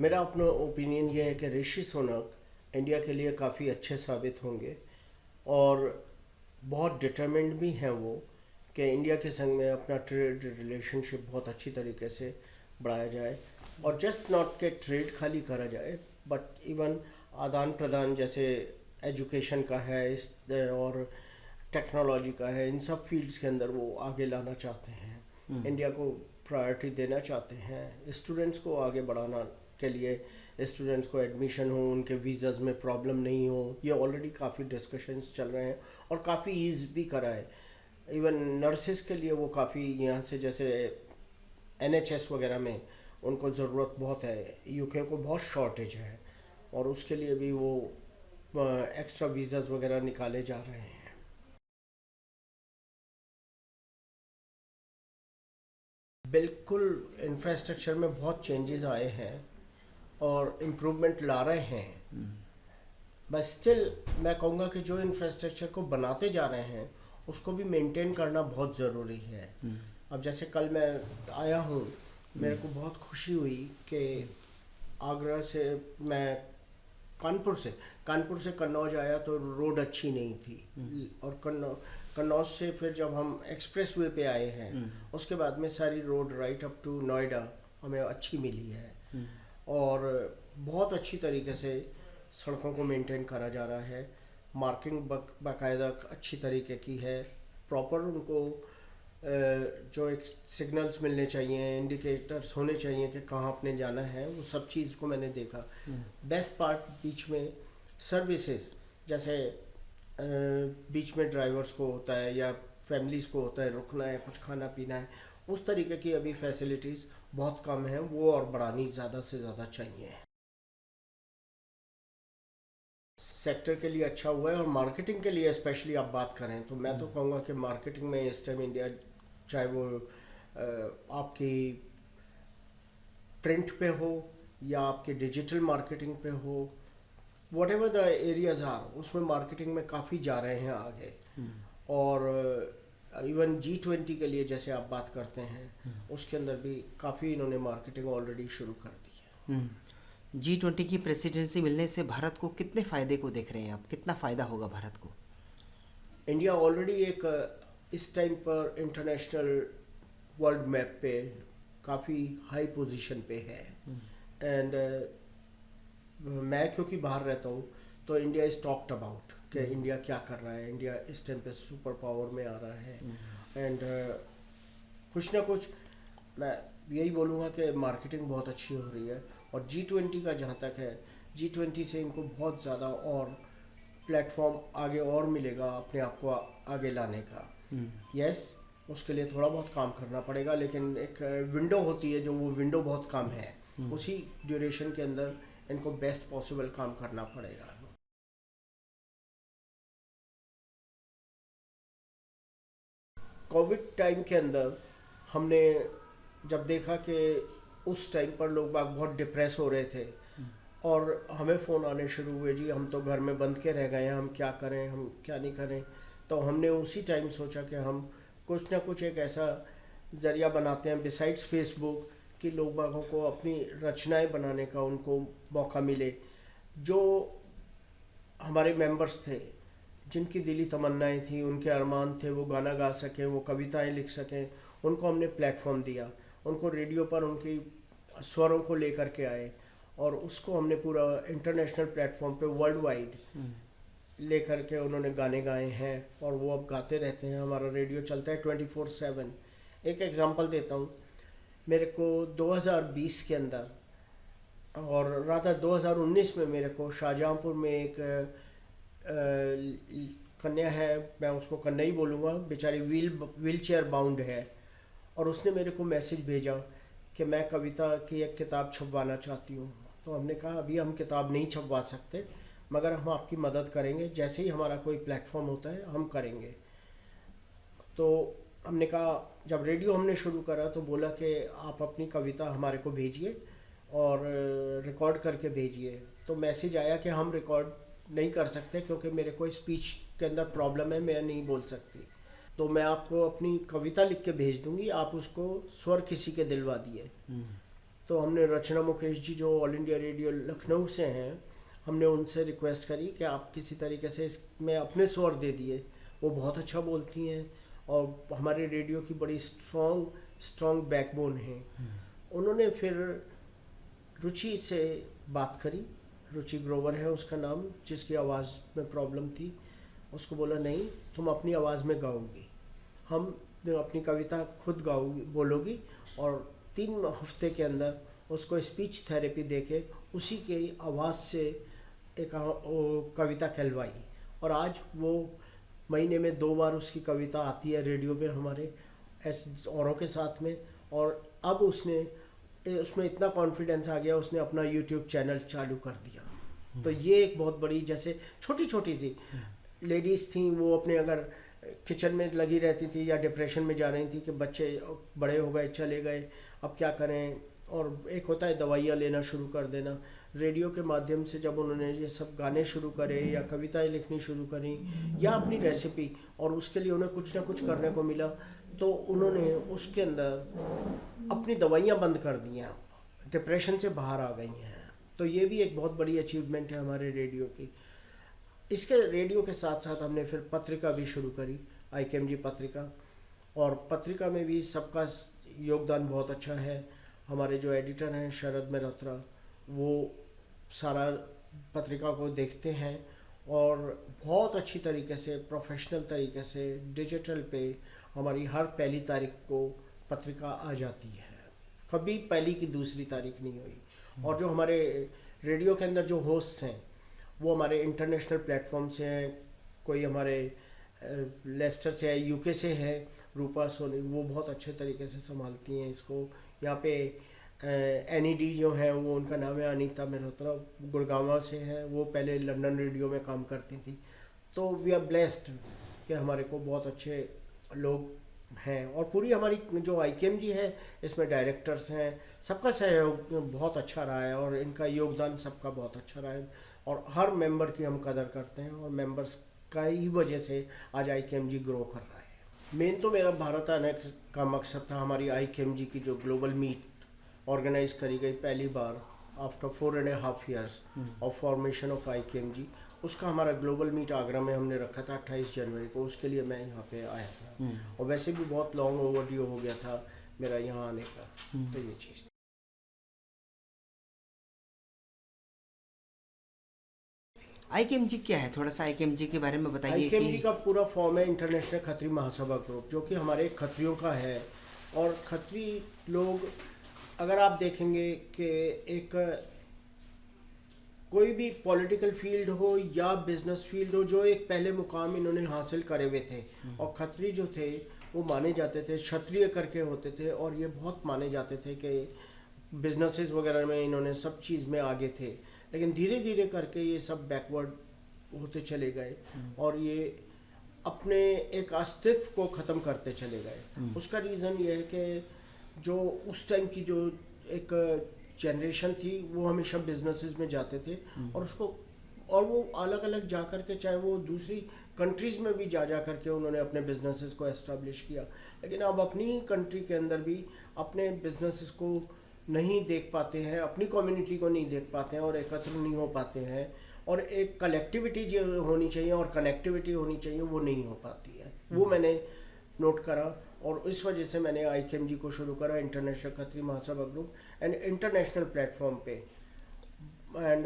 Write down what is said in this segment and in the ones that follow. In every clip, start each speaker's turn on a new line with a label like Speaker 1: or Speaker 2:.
Speaker 1: मेरा अपना ओपिनियन ये है कि ऋषि सुनक इंडिया के लिए काफ़ी अच्छे साबित होंगे और बहुत डिटरमिन्ड भी हैं वो कि इंडिया के संग में अपना ट्रेड रिलेशनशिप बहुत अच्छी तरीके से बढ़ाया जाए। और जस्ट नॉट के ट्रेड खाली करा जाए बट इवन आदान प्रदान जैसे एजुकेशन का है इस और टेक्नोलॉजी का है, इन सब फील्ड्स के अंदर वो आगे लाना चाहते हैं। इंडिया को प्रायोरिटी देना चाहते हैं। स्टूडेंट्स को आगे बढ़ाना के लिए स्टूडेंट्स को एडमिशन हो, उनके वीज़ाज में प्रॉब्लम नहीं हो, ये ऑलरेडी काफ़ी डिस्कशंस चल रहे हैं और काफ़ी ईज़ भी करा है। इवन नर्सेस के लिए वो काफ़ी यहाँ से जैसे NHS वगैरह में उनको ज़रूरत बहुत है, UK को बहुत शॉर्टेज है और उसके लिए भी वो एक्स्ट्रा वीज़ाज वगैरह निकाले जा रहे हैं। बिल्कुल इंफ्रास्ट्रक्चर में बहुत चेंजेस आए हैं और इम्प्रूवमेंट ला रहे हैं, बट स्टिल मैं कहूँगा कि जो इंफ्रास्ट्रक्चर को बनाते जा रहे हैं उसको भी मेंटेन करना बहुत ज़रूरी है। अब जैसे कल मैं आया हूँ, मेरे को बहुत खुशी हुई कि आगरा से मैं कानपुर से कन्नौज आया तो रोड अच्छी नहीं थी और कन्नौज से फिर जब हम एक्सप्रेस वे पे आए हैं उसके बाद में सारी road right up to Noida हमें अच्छी मिली है और बहुत अच्छी तरीके से सड़कों को मेंटेन करा जा रहा है। मार्किंग बाकायदा अच्छी तरीके की है, प्रॉपर उनको जो एक सिग्नल्स मिलने चाहिए, इंडिकेटर्स होने चाहिए कि कहाँ अपने जाना है, वो सब चीज़ को मैंने देखा। बेस्ट पार्ट बीच में सर्विसेज, जैसे बीच में ड्राइवर्स को होता है या फैमिलीज़ को होता है रुकना है, कुछ खाना पीना है, उस तरीके की अभी फैसिलिटीज़ बहुत कम है, वो और बढ़ानी ज़्यादा से ज़्यादा चाहिए। सेक्टर के लिए अच्छा हुआ है और मार्केटिंग के लिए स्पेशली आप बात करें तो मैं तो कहूँगा कि मार्केटिंग में इस टाइम इंडिया, चाहे वो आपकी प्रिंट पे हो या आपके डिजिटल मार्केटिंग पे हो, whatever the areas are, उसमें मार्केटिंग में काफ़ी जा रहे हैं आगे। और इवन G20 के लिए जैसे आप बात करते हैं उसके अंदर भी काफ़ी इन्होंने मार्केटिंग ऑलरेडी शुरू कर दी है।
Speaker 2: G20 की प्रेसिडेंसी मिलने से भारत को कितने फ़ायदे को देख रहे हैं आप? कितना फ़ायदा होगा भारत को?
Speaker 1: इंडिया ऑलरेडी एक इस टाइम पर इंटरनेशनल वर्ल्ड मैप पे काफ़ी हाई पोजीशन पे है एंड मैं क्योंकि बाहर रहता हूँ तो इंडिया इज़ टॉक्ड अबाउट कि इंडिया क्या कर रहा है, इंडिया इस टाइम पे सुपर पावर में आ रहा है एंड कुछ ना कुछ मैं यही बोलूँगा कि मार्केटिंग बहुत अच्छी हो रही है। और G20 का जहाँ तक है, G20 से इनको बहुत ज़्यादा और प्लेटफॉर्म आगे और मिलेगा अपने आप को आगे लाने का। यस, उसके लिए थोड़ा बहुत काम करना पड़ेगा, लेकिन एक विंडो होती है जो वो विंडो बहुत कम है, उसी ड्यूरेशन के अंदर इनको बेस्ट पॉसिबल काम करना पड़ेगा। कोविड टाइम के अंदर हमने जब देखा कि उस टाइम पर लोग बाग बहुत डिप्रेस हो रहे थे और हमें फ़ोन आने शुरू हुए, जी हम तो घर में बंद के रह गए हैं, हम क्या करें, हम क्या नहीं करें। तो हमने उसी टाइम सोचा कि हम कुछ ना कुछ एक ऐसा ज़रिया बनाते हैं बिसाइड्स फेसबुक कि लोग बागों को अपनी रचनाएं बनाने का उनको मौका मिले। जो हमारे मेंबर्स थे जिनकी दिली तमन्नाएं थी, उनके अरमान थे, वो गाना गा सकें, वो कविताएं लिख सकें, उनको हमने प्लेटफॉर्म दिया। उनको रेडियो पर उनकी स्वरों को लेकर के आए और उसको हमने पूरा इंटरनेशनल प्लेटफॉर्म पे वर्ल्ड वाइड लेकर के उन्होंने गाने गाए हैं और वो अब गाते रहते हैं। हमारा रेडियो चलता है 24/7। एक एग्जांपल देता हूँ, मेरे को 2020 के अंदर और राधा 2019 में मेरे को शाहजहाँपुर में एक कन्या है, मैं उसको कन्या ही बोलूँगा, बेचारी व्हील चेयर बाउंड है, और उसने मेरे को मैसेज भेजा कि मैं कविता की एक किताब छपवाना चाहती हूँ। तो हमने कहा अभी हम किताब नहीं छपवा सकते मगर हम आपकी मदद करेंगे, जैसे ही हमारा कोई प्लेटफॉर्म होता है हम करेंगे। तो हमने कहा, जब रेडियो हमने शुरू करा तो बोला कि आप अपनी कविता हमारे को भेजिए और रिकॉर्ड करके भेजिए। तो मैसेज आया कि हम रिकॉर्ड नहीं कर सकते क्योंकि मेरे को स्पीच के अंदर प्रॉब्लम है, मैं नहीं बोल सकती, तो मैं आपको अपनी कविता लिख के भेज दूंगी, आप उसको स्वर किसी के दिलवा दिए। तो हमने रचना मुकेश जी जो ऑल इंडिया रेडियो लखनऊ से हैं, हमने उनसे रिक्वेस्ट करी कि आप किसी तरीके से इसमें अपने स्वर दे दिए। वो बहुत अच्छा बोलती हैं और हमारे रेडियो की बड़ी स्ट्रॉन्ग बैकबोन है। उन्होंने फिर रुचि से बात करी, रुचि ग्रोवर है उसका नाम, जिसकी आवाज़ में प्रॉब्लम थी। उसको बोला नहीं, तुम अपनी आवाज़ में गाओगी, हम अपनी कविता खुद गाओगी बोलोगी, और 3 हफ्ते के अंदर उसको स्पीच थेरेपी देके उसी के आवाज़ से एक कविता कहलवाई। और आज वो महीने में 2 बार उसकी कविता आती है रेडियो पे हमारे औरों के साथ में। और अब उसमें इतना कॉन्फिडेंस आ गया, उसने अपना यूट्यूब चैनल चालू कर दिया। तो ये एक बहुत बड़ी, जैसे छोटी छोटी सी लेडीज़ थी, वो अपने अगर किचन में लगी रहती थी या डिप्रेशन में जा रही थी कि बच्चे बड़े हो गए, चले गए, अब क्या करें। और एक होता है दवाइयाँ लेना शुरू कर देना। रेडियो के माध्यम से जब उन्होंने ये सब गाने शुरू करे या कविताएं लिखनी शुरू करी या अपनी रेसिपी, और उसके लिए उन्हें कुछ ना कुछ करने को मिला, तो उन्होंने उसके अंदर अपनी दवाइयाँ बंद कर दी हैं, डिप्रेशन से बाहर आ गई हैं। तो ये भी एक बहुत बड़ी अचीवमेंट है हमारे रेडियो की। इसके रेडियो के साथ साथ हमने फिर पत्रिका भी शुरू करी, IKMG पत्रिका, और पत्रिका में भी सबका योगदान बहुत अच्छा है। हमारे जो एडिटर हैं शरद मेहरोत्रा, वो सारा पत्रिका को देखते हैं और बहुत अच्छी तरीके से, प्रोफेशनल तरीके से डिजिटल पे हमारी हर पहली तारीख को पत्रिका आ जाती है, कभी पहली की दूसरी तारीख नहीं हुई। और जो हमारे रेडियो के अंदर जो होस्ट हैं वो हमारे इंटरनेशनल प्लेटफॉर्म से हैं। कोई हमारे लेस्टर से है, UK से है रूपा सोनी, वो बहुत अच्छे तरीके से संभालती हैं इसको। यहाँ पे NED जो है, वो उनका नाम है अनीता मेहरोत्रा, गुड़गांव से है, वो पहले लंदन रेडियो में काम करती थी। तो वी आर ब्लेस्ड कि हमारे को बहुत अच्छे लोग हैं। और पूरी हमारी जो IKMG है, इसमें डायरेक्टर्स हैं, सबका सहयोग बहुत अच्छा रहा है और इनका योगदान सबका बहुत अच्छा रहा है। और हर मेंबर की हम कदर करते हैं और मेंबर्स का ही वजह से आज IKMG ग्रो कर रहा है। मेन तो मेरा भारत आने का मकसद था। हमारी IKMG की जो ग्लोबल मीट ऑर्गेनाइज करी गई पहली बार after 4.5 years of formation of IKMG, उसका हमारा ग्लोबल मीट आगरा में हमने रखा था 28 जनवरी को। उसके लिए मैं यहाँ पे आया था और वैसे भी बहुत लॉन्ग ओवरड्यू हो गया था मेरा यहाँ आने का। तो ये चीज़
Speaker 2: IKMG क्या है, थोड़ा सा IKMG के बारे में बताइए।
Speaker 1: IKMG का पूरा फॉर्म है इंटरनेशनल खत्री महासभा ग्रुप, जो कि हमारे खत्रियों का है। और खत्री लोग, अगर आप देखेंगे कि एक कोई भी पॉलिटिकल फील्ड हो या बिजनेस फील्ड हो, जो एक पहले मुकाम इन्होंने हासिल करे हुए थे। और खत्री जो थे वो माने जाते थे, क्षत्रिय करके होते थे, और ये बहुत माने जाते थे कि बिजनेसेस वगैरह में इन्होंने सब चीज़ में आगे थे। लेकिन धीरे धीरे करके ये सब बैकवर्ड होते चले गए और ये अपने एक अस्तित्व को ख़त्म करते चले गए। उसका रीज़न ये है कि जो उस टाइम की जो एक जनरेशन थी वो हमेशा बिजनेसेस में जाते थे और वो अलग अलग जा कर के, चाहे वो दूसरी कंट्रीज़ में भी जा कर के उन्होंने अपने बिजनेसेस को एस्टेब्लिश किया। लेकिन अब अपनी कंट्री के अंदर भी अपने बिजनेसेस को नहीं देख पाते हैं, अपनी कम्युनिटी को नहीं देख पाते हैं और एकत्र नहीं हो पाते हैं। और एक कलेक्टिविटी जो होनी चाहिए और कनेक्टिविटी होनी चाहिए, वो नहीं हो पाती है। वो मैंने नोट करा और इस वजह से मैंने IKMG को शुरू करा, international Khatri Mahasabha group, and international platform पे। एंड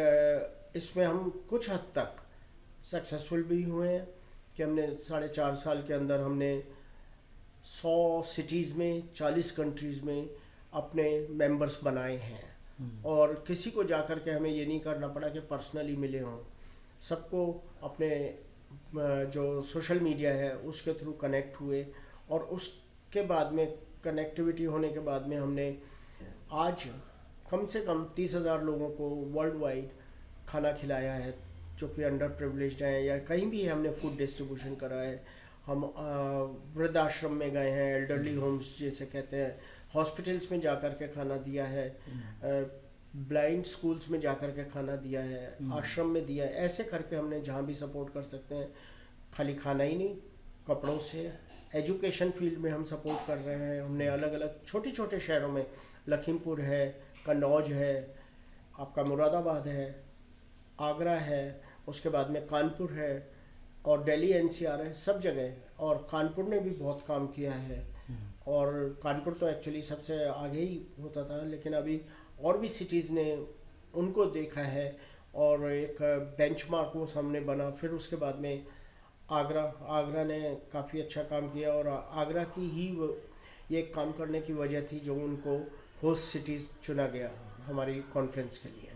Speaker 1: इसमें हम कुछ हद तक सक्सेसफुल भी हुए हैं कि हमने 4.5 साल के अंदर हमने 100 सिटीज़ में 40 कंट्रीज़ में अपने मेंबर्स बनाए हैं। और किसी को जाकर के हमें ये नहीं करना पड़ा कि पर्सनली मिले हों, सबको अपने जो सोशल मीडिया है उसके थ्रू कनेक्ट हुए। और उसके बाद में कनेक्टिविटी होने के बाद में हमने आज कम से कम 30,000 लोगों को वर्ल्ड वाइड खाना खिलाया है, जो कि अंडर प्रिविलेज्ड हैं या कहीं भी हमने फूड डिस्ट्रीब्यूशन करा है। हम वृद्धाश्रम में गए हैं, एल्डरली होम्स जैसे कहते हैं, हॉस्पिटल्स में जाकर के खाना दिया है, ब्लाइंड स्कूल्स में जाकर के खाना दिया है, आश्रम में दिया है। ऐसे करके हमने जहाँ भी सपोर्ट कर सकते हैं, खाली खाना ही नहीं, कपड़ों से, एजुकेशन फील्ड में हम सपोर्ट कर रहे हैं। हमने अलग अलग छोटे छोटे शहरों में, लखीमपुर है, कन्नौज है, आपका मुरादाबाद है, आगरा है, उसके बाद में कानपुर है और दिल्ली एनसीआर है, सब जगह। और कानपुर ने भी बहुत काम किया है। और कानपुर तो एक्चुअली सबसे आगे ही होता था, लेकिन अभी और भी सिटीज़ ने उनको देखा है और एक बेंचमार्क वो सामने बना। फिर उसके बाद में आगरा ने काफ़ी अच्छा काम किया और आगरा की ही ये काम करने की वजह थी जो उनको होस्ट सिटीज़ चुना गया हमारी कॉन्फ्रेंस के लिए।